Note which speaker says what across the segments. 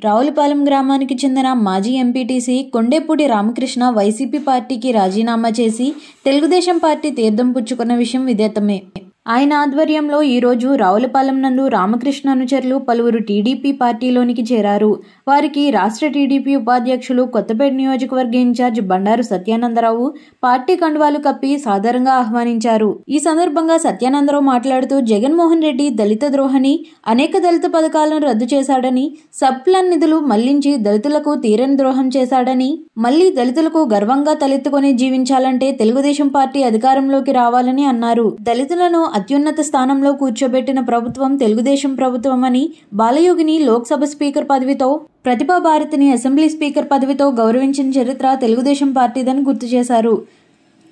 Speaker 1: రావులపాలెం గ్రామానికి చెందిన మాజీ ఎంపీటీసీ కొండేపూడి రామకృష్ణ వైసీపీ పార్టీకి రాజీనామా చేసి తెలుగుదేశం పార్టీ తీర్థం పుచ్చుకున్న విషయం విదితమే. ఆయన ఆధ్వర్యంలో ఈరోజు రావులపాలెం నందు రామకృష్ణ అనుచరులు పలువురు టీడీపీ పార్టీలోనికి చేరారు. వారికి రాష్ట్ర టీడీపీ ఉపాధ్యక్షులు కొత్తపేట నియోజకవర్గ ఇన్ఛార్జ్ బండారు సత్యానందరావు పార్టీ కండువాలు కప్పి సాదరంగా ఆహ్వానించారు. ఈ సందర్భంగా సత్యానందరావు మాట్లాడుతూ జగన్మోహన్ రెడ్డి దళిత ద్రోహని, అనేక దళిత పథకాలను రద్దు చేశాడని, సబ్ ప్లాన్ నిధులు మళ్లించి దళితులకు తీరని ద్రోహం చేశాడని, మళ్లీ దళితులకు గర్వంగా తలెత్తుకొని జీవించాలంటే తెలుగుదేశం పార్టీ అధికారంలోకి రావాలని అన్నారు. దళితులను అత్యున్నత స్థానంలో కూర్చోబెట్టిన ప్రభుత్వం తెలుగుదేశం ప్రభుత్వం అని, బాలయోగిని లోక్సభ స్పీకర్ పదవితో, ప్రతిభా భారతిని అసెంబ్లీ స్పీకర్ పదవితో గౌరవించిన చరిత్ర తెలుగుదేశం పార్టీదని గుర్తు చేశారు.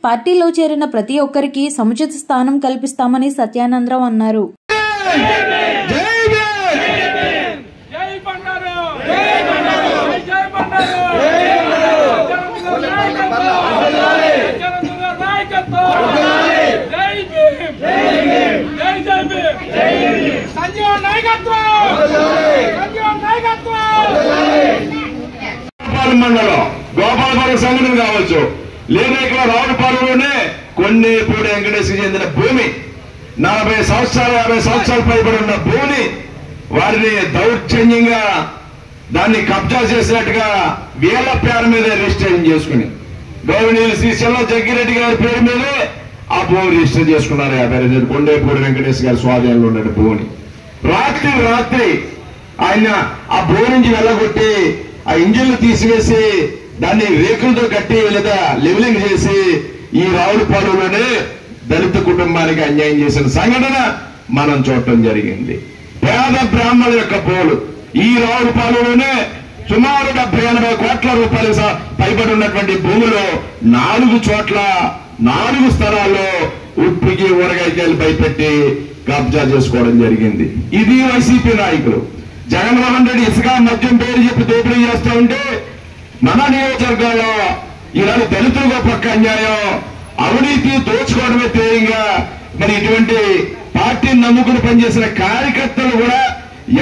Speaker 1: పార్టీలో చేరిన ప్రతి ఒక్కరికి సముచిత స్థానం కల్పిస్తామని సత్యానందరావు అన్నారు.
Speaker 2: మండలం గోపాలపురం సంఘటన కావచ్చు, లేదా ఇక్కడ రావులపాలెంలోనే కొండేపూడి వెంకటేశ్వరికి చెందిన భూమి 40 సంవత్సరాలు 50 సంవత్సరాలు పైబడి ఉన్న భూమిని వారిని దౌర్జన్యంగా దాన్ని కబ్జా చేసినట్టుగా వీళ్ళ పేరు మీద రిజిస్ట్రేషన్ చేసుకుని గౌరవనీయులు శ్రీ చెల్ల జగ్గిరెడ్డి గారి పేరు మీదే ఆ భూమి రిజిస్టర్ చేసుకున్నారు. 50 కొండేపూడి వెంకటేశ్వర గారి స్వాధీనంలో ఉన్న భూమిని రాత్రి ఆయన ఆ భూమి నుంచి వెళ్ళగొట్టి ఆ ఇంజిన్లు తీసివేసి దాన్ని రేకులతో కట్టి లేదా లెవెలింగ్ చేసి ఈ రావులపాలెంలోనే దళిత కుటుంబానికి అన్యాయం చేసిన సంఘటన మనం చూడటం జరిగింది. పేద బ్రాహ్మణుల యొక్క పోలు ఈ రావులపాలెంలోనే సుమారు 70-80 కోట్ల రూపాయలు పైబడి ఉన్నటువంటి భూమిలో 4 చోట్ల 4 స్థలాల్లో ఉప్పికి ఊరగాయలు భయపెట్టి కబ్జా చేసుకోవడం జరిగింది. ఇది వైసీపీ నాయకులు. జగన్మోహన్ రెడ్డి ఇసుక మద్యం పేరు చెప్పి దోపిడీ చేస్తూ ఉంటే మన నియోజకవర్గంలో ఈనాడు దళితులకు పక్క అన్యాయం, అవినీతి దోచుకోవడమే తేలిగా మరి ఇటువంటి పార్టీని నమ్ముకుని పనిచేసిన కార్యకర్తలు కూడా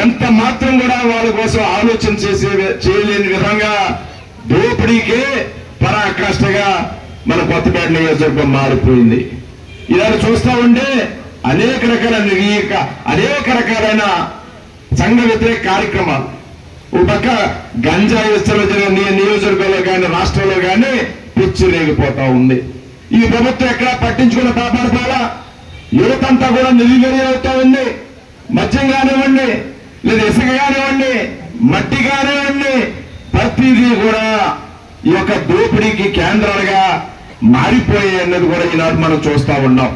Speaker 2: ఎంత మాత్రం కూడా వాళ్ళ కోసం ఆలోచన చేయలేని విధంగా దోపిడీకే పరాకాష్ఠగా మన కొత్తపేట నియోజకవర్గం మారిపోయింది. ఈనాడు చూస్తూ ఉంటే అనేక రకాలైన సంఘ వ్యతిరేక కార్యక్రమాలు ఒక పక్క గంజాయి విస్తరణ నియోజకవర్గంలో కానీ రాష్ట్రంలో కానీ పిచ్చి రేగిపోతా ఉంది. ఈ ప్రభుత్వం ఎక్కడా పట్టించుకున్న పాపాల యువతంతా కూడా నిలువెరి అవుతా ఉంది. మద్యం కానివ్వండి, లేదా ఇసుక కానివ్వండి, మట్టి కానివ్వండి, ప్రతిదీ కూడా ఈ యొక్క దోపిడీకి కేంద్రాలుగా మారిపోయాయి అన్నది కూడా ఈనాడు మనం చూస్తా ఉన్నాం.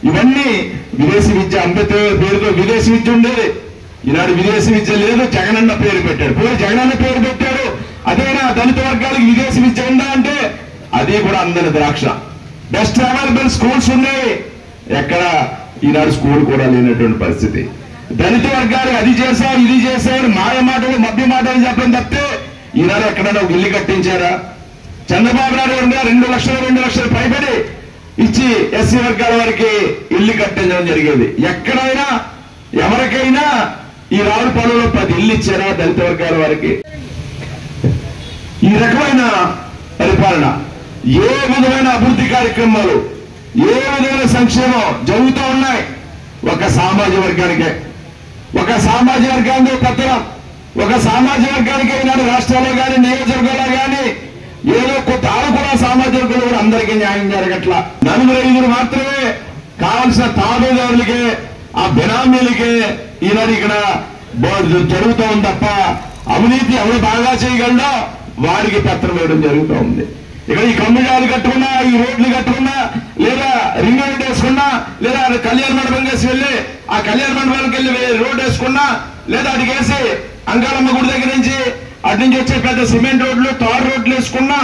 Speaker 2: ఇవన్నీ విదేశీ విద్య, అంబేద్కర్ పేరుతో విదేశీ విద్య ఉండేది. ఈనాడు విదేశీ విద్య లేదు, జగనన్న పేరు పెట్టాడు. జగనన్న పేరు పెట్టాడు, అదేనా దళిత వర్గాలకు విదేశీ విద్య ఉందా అంటే అది కూడా అందని ద్రాక్ష. బెస్ట్ అవైలబుల్ స్కూల్స్ ఉన్నాయి, ఎక్కడ ఈనాడు స్కూల్ కూడా లేనటువంటి పరిస్థితి. దళిత వర్గాలకు అది చేశారు ఇది చేశారు మాయ మాటలు మభ్య మాటలు చెప్పడం తప్పితే ఈనాడు ఎక్కడైనా ఒక ఇల్లు కట్టించారా? చంద్రబాబు నాయుడు గారు 2 లక్షలు పైబడి ఇచ్చి ఎస్సీ వర్గాల వారికి ఇల్లు కట్టించడం జరిగేది. ఎక్కడైనా ఎవరికైనా ఈ రావులపాలెంలో 10 ఇల్లు ఇచ్చారా దళిత వర్గాల వారికి? ఈ రకమైన పరిపాలన, ఏ విధమైన అభివృద్ధి కార్యక్రమాలు, ఏ విధమైన సంక్షేమం జరుగుతూ ఉన్నాయి ఒక సామాజిక వర్గానికే. ఒక సామాజిక వర్గానికి పత్రం, ఒక సామాజిక వర్గానికి ఈనాడు రాష్ట్రాల్లో కానీ నియోజకవర్గాల్లో కానీ ఏదో కొత్త ఆడుకున్న సామాజిక వర్గాలు కూడా అందరికీ న్యాయం జరగట్లా. 4-5 మాత్రమే కావాల్సిన తాబేదారులకే, ఆ బినామీలకే ఈనాడు ఇక్కడ జరుగుతూ ఉంది తప్ప అవినీతి ఎవరు బాగా చేయగలడో వారికి పత్రం వేయడం జరుగుతూ ఉంది. ఇక్కడ ఈ కమ్యూనిటీలు కట్టుకున్నా, ఈ రోడ్లు కట్టుకున్నా, లేదా రింగ్ రోడ్ వేసుకున్నా, లేదా కళ్యాణ మండపం వేసి వెళ్ళి ఆ కళ్యాణ మండపానికి వెళ్ళి రోడ్ వేసుకున్నా, లేదా అటు వేసి అంకాలమ్మ గుడి దగ్గర నుంచి అటు నుంచి వచ్చే పెద్ద సిమెంట్ రోడ్లు, తార్ రోడ్లు వేసుకున్నా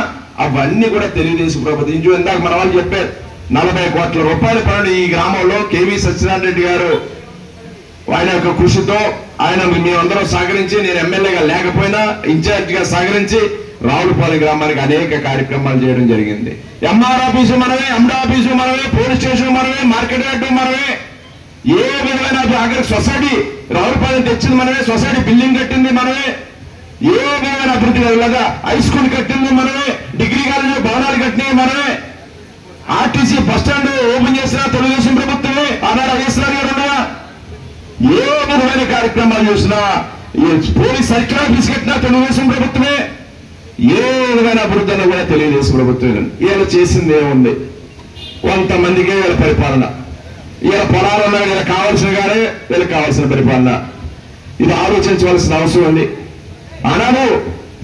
Speaker 2: అవన్నీ కూడా తెలుగుదేశం ప్రభుత్వం. ఇందాక మన వాళ్ళు చెప్పారు 40 కోట్ల రూపాయల పనులు ఈ గ్రామంలో కేవీ సత్యనారాయణ రెడ్డి గారు ఆయన యొక్క కృషితో ఆయన మేమందరం సహకరించి, నేను ఎమ్మెల్యేగా లేకపోయినా ఇన్ఛార్జ్ గా సహకరించి రావులపాలెం గ్రామానికి అనేక కార్యక్రమాలు చేయడం జరిగింది. ఎంఆర్ ఆఫీసు మనమే, ఎండి ఆఫీసు మనమే, పోలీస్ స్టేషన్ మనమే, మార్కెట్ యార్డు మనమే, ఏ విధమైన ఆఖరి సొసైటీ రావులపాలెం తెచ్చింది మనమే, సొసైటీ బిల్డింగ్ కట్టింది మనమే, ఏ విధమైన అభివృద్ధి లేదా హై స్కూల్ కట్టింది మనమే, డిగ్రీ కాలేజీ భవనాలు కట్టినవి మనమే, ఆర్టీసీ బస్ స్టాండ్ ఓపెన్ చేసినా తెలుగుదేశం ప్రభుత్వమే, ఆనాడు ఐఎస్ఆర్ గారు ఉండగా ఏ విధమైన కార్యక్రమాలు చూసినా, పోలీస్ సర్కిల్ ఆఫీస్ కట్టినా తెలుగుదేశం ప్రభుత్వమే, ఏ విధమైన అభివృద్ధి కూడా తెలుగుదేశం ప్రభుత్వమే. వీళ్ళు చేసింది ఏముంది? కొంతమందికే వీళ్ళ పరిపాలన, వీళ్ళ పొలాలు ఉన్నాయి, వీళ్ళకి కావాల్సిన గానే వీళ్ళకి కావాల్సిన పరిపాలన. ఇది ఆలోచించవలసిన అవసరం ఉంది. ఆనాడు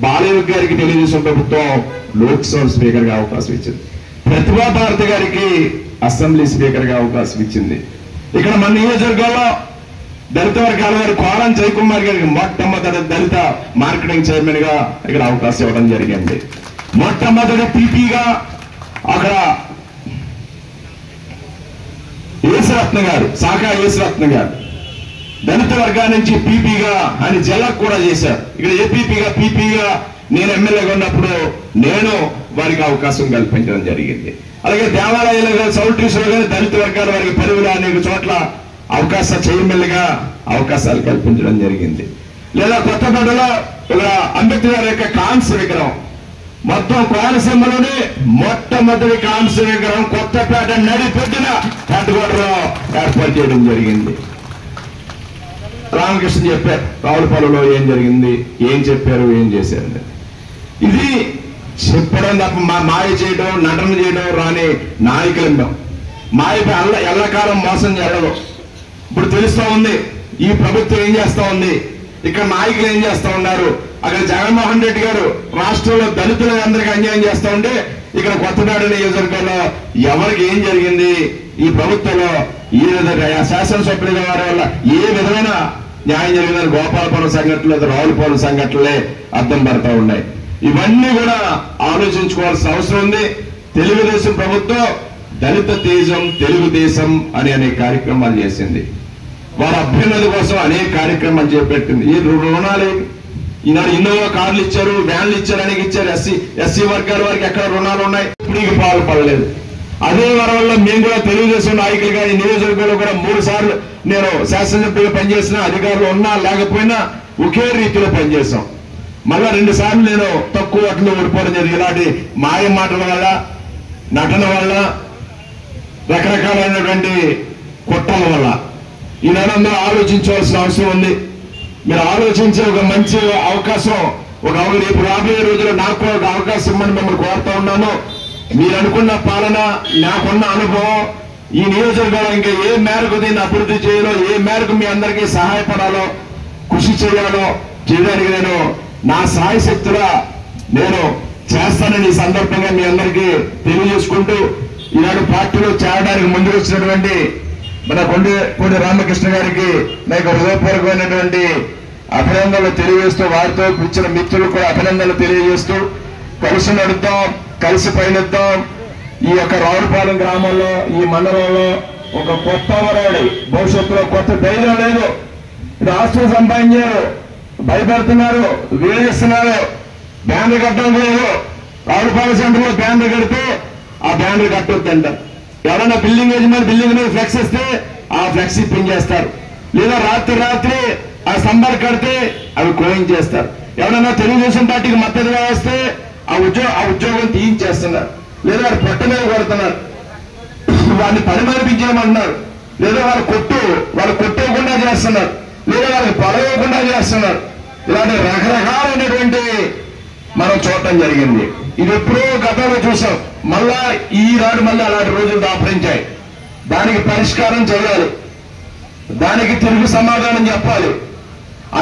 Speaker 2: బాలయ్య గారికి తెలుగుదేశం ప్రభుత్వం లోక్సభ స్పీకర్ గా అవకాశం ఇచ్చింది, ప్రతిభా భారతి గారికి అసెంబ్లీ స్పీకర్ గా అవకాశం ఇచ్చింది. ఇక్కడ మన నియోజకవర్గంలో దళిత వర్గాల వారి కోరం జయకుమార్ గారికి మొట్టమొదటి దళిత మార్కెటింగ్ చైర్మన్ గా ఇక్కడ అవకాశం ఇవ్వడం జరిగింది. మొట్టమొదటి పీపీగా అక్కడ యేసురత్న గారు, శాఖా యేసురత్న గారు దళిత వర్గాల నుంచి పీపీగా ఆయన జిల్లాకు కూడా చేశారు. ఇక్కడ ఏపీపీగా పీపీగా నేను ఎమ్మెల్యేగా ఉన్నప్పుడు నేను వారికి అవకాశం కల్పించడం జరిగింది. అలాగే దేవాలయాలు కానీ చౌల్ట్రీస్లో కానీ దళిత వర్గాల వారికి పరిధిలో అనేక చోట్ల అవకాశ చైర్మన్గా అవకాశాలు కల్పించడం జరిగింది. లేదా కొత్తపేటలో ఇక్కడ అంబేద్కర్ గారి యొక్క కాంస్య విగ్రహం, మొత్తం కోనసీమలోనే మొట్టమొదటి కాంస్య విగ్రహం కొత్తపేట నడిపెట్టిన హెడ్కోటర్లో ఏర్పాటు చేయడం జరిగింది. రామకృష్ణ చెప్పారు రావులపాలెంలో ఏం జరిగింది, ఏం చెప్పారు, ఏం చేశారు. ఇది చెప్పడం తప్ప మాయ చేయడం, నటన చేయడం రాని నాయకులం. మాయపై ఎల్లకాలం మోసం చేయడం. ఇప్పుడు తెలుస్తా ఉంది ఈ ప్రభుత్వం ఏం చేస్తా ఉంది, ఇక్కడ నాయకులు ఏం చేస్తా ఉన్నారు. అక్కడ జగన్మోహన్ రెడ్డి గారు రాష్ట్రంలో దళితులకు అందరికీ అన్యాయం చేస్తా ఉంటే ఇక్కడ కొత్తపేట నియోజకవర్గంలో ఎవరికి ఏం జరిగింది, ఈ ప్రభుత్వంలో ఈ విధంగా శాసనసభ్యుల వారి వల్ల ఏ విధమైన న్యాయం జరిగిందని గోపాలపురం సంఘటనలు లేదా రావులపాలెం సంఘటనలే అర్థం పడతా ఉన్నాయి. ఇవన్నీ కూడా ఆలోచించుకోవాల్సిన అవసరం ఉంది. తెలుగుదేశం ప్రభుత్వం దళిత తేజం తెలుగుదేశం అని అనేక కార్యక్రమాలు చేసింది. వారి అభ్యున్నతి కోసం అనేక కార్యక్రమాలు చేపట్టింది. ఈ రుణాలు ఈనాడు ఇన్నోవా కార్లు ఇచ్చారు, వ్యాన్లు ఇచ్చారు, అనేక ఇచ్చారు. ఎస్సీ వర్గాల వారికి ఎక్కడ రుణాలు ఉన్నాయి, ఇప్పుడు పాల్పడలేదు. అదే వల్ల మేము కూడా తెలుగుదేశం నాయకులుగా ఈ నియోజకవర్గంలో కూడా 3 సార్లు నేను శాసనసభ్యులు పనిచేసిన, అధికారులు ఉన్నా లేకపోయినా ఒకే రీతిలో పనిచేశాం. మళ్ళా 2 సార్లు నేను తక్కువ ఓట్లు ఓడిపోవడం జరిగింది. ఇలాంటి మాయ మాటల వల్ల, నటన వల్ల, రకరకాలైనటువంటి కుట్రల వల్ల. ఈనాడు అందరూ ఆలోచించవలసిన అవసరం ఉంది. మీరు ఆలోచించే ఒక మంచి అవకాశం, రేపు రాబోయే రోజుల్లో నాకు ఒక అవకాశం ఇమ్మని మిమ్మల్ని కోరుతా ఉన్నాను. మీరు అనుకున్న పాలన, నాకున్న అనుభవం, ఈ నియోజకవర్గంలో ఇంకా ఏ మేరకు దీన్ని అభివృద్ధి చేయాలో, ఏ మేరకు మీ అందరికీ సహాయపడాలో, కృషి చేయాలో చేయడానికి నేను నా సాయశక్తులా నేను చేస్తానని ఈ సందర్భంగా మీ అందరికీ తెలియజేసుకుంటూ, ఈనాడు పార్టీలో చేరడానికి ముందుకు వచ్చినటువంటి మన కొండి రామకృష్ణ గారికి నాకు హృదయపూర్వకమైనటువంటి అభినందనలు తెలియజేస్తూ, వారితో ఇచ్చిన మిత్రులకు కూడా అభినందనలు తెలియజేస్తూ, కలిసి నడుద్దాం, కలిసి పయనిద్దాం. ఈ యొక్క రావులపాలెం గ్రామంలో, ఈ మండలంలో ఒక కొత్త వరాడి భవిష్యత్తులో కొత్త ధైర్యం లేదు. ఇది ఆస్తులు సంపాదించారు, భయపడుతున్నారు, వేధిస్తున్నారు. బ్యానర్ కట్టడం లేదు. రావులపాలెం సెంటర్లో బ్యానర్ కడితే ఆ బ్యానర్ కట్టొద్దంటారు. ఎవరైనా బిల్డింగ్ యజమాని బిల్డింగ్ మీద ఫ్లెక్స్ ఇస్తే ఆ ఫ్లెక్స్ పింగేస్తారు. లేదా రాత్రి ఆ స్తంభాలు కడితే అవి కోయించేస్తారు. ఎవరైనా తెలుగుదేశం పార్టీకి మద్దతుగా వస్తే ఆ ఉద్యోగం తీయించేస్తున్నారు. లేదా వారు పొట్ట మీద కొడుతున్నారు, వారిని పరిమళించేయమంటున్నారు. లేదా వాళ్ళు కొట్టేయకుండా చేస్తున్నారు, లేదా వాళ్ళకి పొలవకుండా చేస్తున్నారు. ఇలాంటి రకరకాలైనటువంటి మనం చూడటం జరిగింది. ఇది ఎప్పుడో గతంలో చూసాం. మళ్ళా ఈనాడు మళ్ళీ అలాంటి రోజులు దాపరించాయి. దానికి పరిష్కారం చేయాలి, దానికి తిరుగు సమాధానం చెప్పాలి.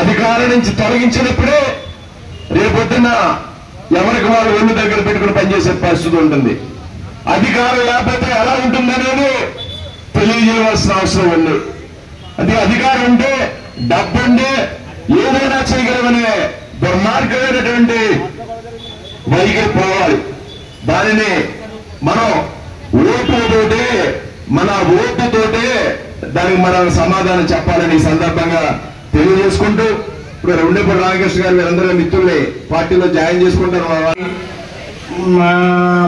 Speaker 2: అధికారం నుంచి తొలగించినప్పుడే రేపొద్దున ఎవరికి వాళ్ళు ఒళ్ళు దగ్గర పెట్టుకుని పనిచేసే పరిస్థితి ఉంటుంది. అధికారం లేకపోతే ఎలా ఉంటుందనేది తెలియజేయవలసిన అవసరం ఉంది. అది అధికారం ఉంటే, డబ్బుంటే ఏదైనా చేయగలమనే దుర్మార్గమైనటువంటి వైఖరి పోవాలి. దానిని మనం మన ఓటుతోటే దానికి మనం సమాధానం చెప్పాలని ఈ సందర్భంగా తెలియజేసుకుంటూ, ఇప్పుడు రెండేపూడి రామకృష్ణ గారు మీరందరూ మిత్రుల్ని పార్టీలో జాయిన్ చేసుకుంటారు.
Speaker 3: మా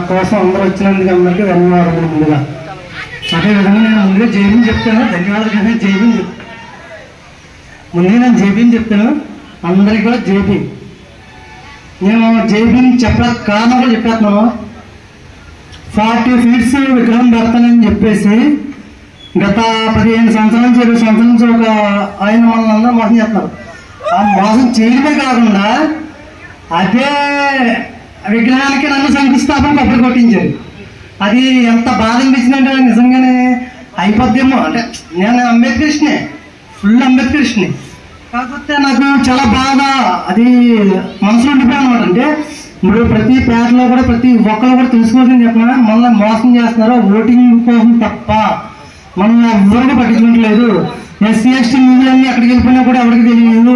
Speaker 3: కోసం అందరూ వచ్చినందుకు అందరికీ ధన్యవాదాలు. ముందుగా అదేవిధంగా నేను ముందుగా జైబీని చెప్తాను, ధన్యవాదాలు కానీ ముందుగా నేను జైబీని చెప్తాను. అందరికీ కూడా జైబీ. నేను జైబీని చెప్పడానికి కారణం కూడా చెప్పేస్తున్నాను. 40 feet విగ్రహం పెడతానని చెప్పేసి గత 15 సంవత్సరాల నుంచి 20 సంవత్సరాల నుంచి ఒక ఆయన మనల్ని అందరూ మోసం చేస్తున్నారు. ఆ మోసం చేయడమే కాకుండా అదే విగ్రహానికి నన్ను శంకుస్థాపన కొబ్బరి కొట్టించారు. అది ఎంత బాధ అనిపించిందంటే నిజంగానే అయిపోద్దేమో. అంటే నేను అంబేద్కరిస్ట్నే, ఫుల్ అంబేద్కరిస్ట్ని. కాకపోతే నాకు చాలా బాధ అది మనసులో ఉండిపోయాను అనమాట. అంటే ఇప్పుడు ప్రతి పేటలో కూడా ప్రతి ఒక్కరు కూడా తెలుసుకోవాల్సింది చెప్పిన మనల్ని మోసం చేస్తున్నారు ఓటింగ్ కోసం తప్ప మనల్ని ఎవరికి పట్టించుకోవట్లేదు. ఎస్సీ ఎస్టీ మీడియాన్ని ఎక్కడికి వెళ్ళిపోయినా కూడా ఎవరికి తెలియదు.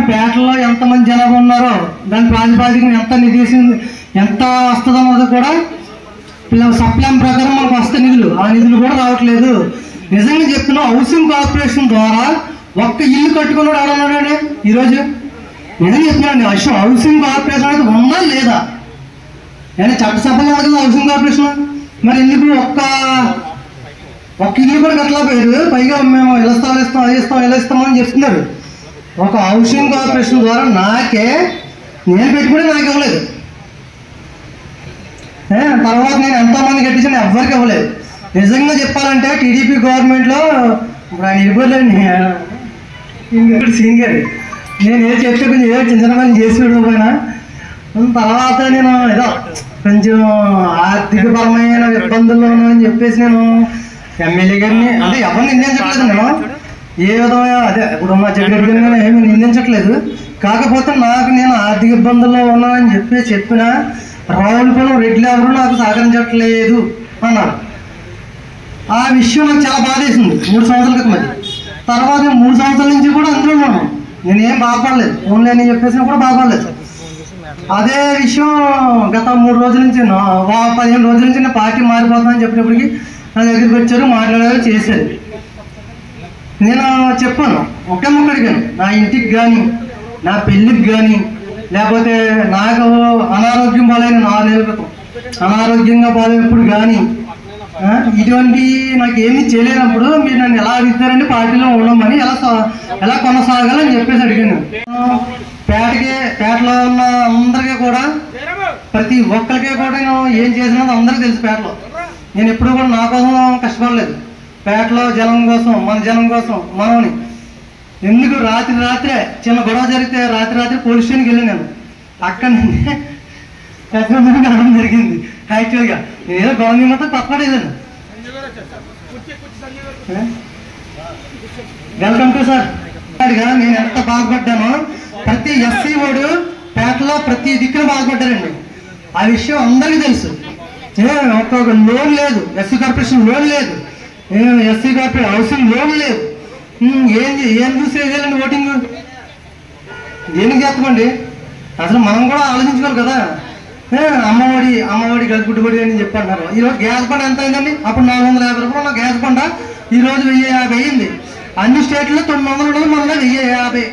Speaker 3: పేటలో ఎంతమంది జనాభా ఉన్నారో దాని ప్రాతిపాదికన ఎంత నిధి ఎంత వస్తుందో అన్నది కూడా సప్లాన్ ప్రకారం మనకు వస్తే నిధులు, ఆ నిధులు కూడా రావట్లేదు. నిజంగా చెప్తున్నా, హౌసింగ్ కార్పొరేషన్ ద్వారా ఒక్క ఇల్లు కట్టుకున్నాడు ఎవరన్నాడు ఈరోజు? నిజంగా చెప్తున్నాను, హౌసింగ్ కార్పొరేషన్ అనేది ఉందా లేదా? నేను చట్టసభలో కదా హౌసింగ్ కార్పొరేషన్, మరి ఎందుకు ఒక్క ఇల్లు కూడా కట్టలేకపోయారు? పైగా మేము ఇలా స్థలాలు ఇస్తాం, అది ఇస్తాం, ఇలా ఇస్తామని చెప్తున్నారు. ఒక హౌసింగ్ కార్పొరేషన్ ద్వారా నేను పెట్టుకుని నాకు ఇవ్వలేదు. తర్వాత నేను ఎంతోమంది కట్టించాను, ఎవరికి ఇవ్వలేదు. నిజంగా చెప్పాలంటే టీడీపీ గవర్నమెంట్లో ఇప్పుడు ఆయన ఇవ్వలేండి సీన్ గారు, నేను ఏదో చెప్తే కొంచెం ఏదో చిన్న చిన్న పని చేసి పోయినా. తర్వాత నేను ఏదో కొంచెం ఆర్థికపరమైన ఇబ్బందుల్లో అని చెప్పేసి నేను ఎమ్మెల్యే గారిని అంటే ఎవరిని నిందించట్లేదు. నేను ఏ విధమైన అదే ఇప్పుడు మా జగన్ గారిని ఏమి నిందించట్లేదు. కాకపోతే నేను ఆర్థిక ఇబ్బందుల్లో ఉన్నానని చెప్పిన రావులపాలెం రెడ్లు ఎవరు నాకు సహకరించట్లేదు అన్నారు. ఆ విషయం నాకు చాలా బాధ వేసింది 3 సంవత్సరాల క్రితం. అది తర్వాత 3 సంవత్సరాల నుంచి కూడా అందులో ఉన్నాను. నేనేం బాధపడలేదు, ఓన్లీ అని చెప్పేసినా కూడా బాధపడలేదు. అదే విషయం గత 3 రోజుల నుంచి 15 రోజుల నుంచి నేను పార్టీ మారిపోతానని చెప్పినప్పటికీ నా దగ్గరికి వచ్చారు, మాట్లాడారు, చేశారు. నేను చెప్పాను, ఒకే ముక్క అడిగాను, నా ఇంటికి కానీ నా పెళ్ళికి కానీ లేకపోతే నాకు అనారోగ్యం పాలైన 4 నెలల క్రితం అనారోగ్యంగా పాలైనప్పుడు కానీ ఇటువంటి నాకు ఏమీ చేయలేనప్పుడు మీరు నన్ను ఎలా అడుగుతారండి పార్టీలో ఉండమని, ఎలా కొనసాగాలని చెప్పేసి అడిగాను. పేటలో ఉన్న అందరికీ కూడా ప్రతి ఒక్కరికే కూడా నేను ఏం చేసినది అందరికీ తెలుసు. పేటలో నేను ఎప్పుడు కూడా నా కోసం కష్టపడలేదు. పేటలో జనం కోసం, మన జనం కోసం మనమని. ఎందుకు రాత్రే చిన్న గొడవ జరిగితే రాత్రి పోలీస్ స్టేషన్కి వెళ్ళాను. నేను అక్కడి నుండి అనడం జరిగింది. యాక్చువల్గా నేను ఏదో గవర్నమెంట్ మొత్తం తప్పడేదాను. Welcome to sir. నేను ఎంత బాధపడ్డానో ప్రతి ఎస్సీ వాడు పేటలో ప్రతి దిక్కున బాధపడ్డారండి. ఆ విషయం అందరికీ తెలుసు. ఒక్కొక్క లోన్ లేదు, ఎస్సీ కార్పొరేషన్ లోన్ లేదు, ఎస్సీ కార్పొరేషన్ హౌసింగ్ లోన్ లేదు. ఏం చూసి వేయాలండి ఓటింగ్? దేనికి చేస్తామండి? అసలు మనం కూడా ఆలోచించుకోవాలి కదా. అమ్మఒడి గుడ్డుబడి అని చెప్పన్నారు. ఈరోజు గ్యాస్ బండ ఎంత అయిందండి? అప్పుడు 450 రూపాయలు గ్యాస్ బండ ఈరోజు 1050 అయింది. అన్ని స్టేట్లో 900 ఉండదు, మనలో 1050.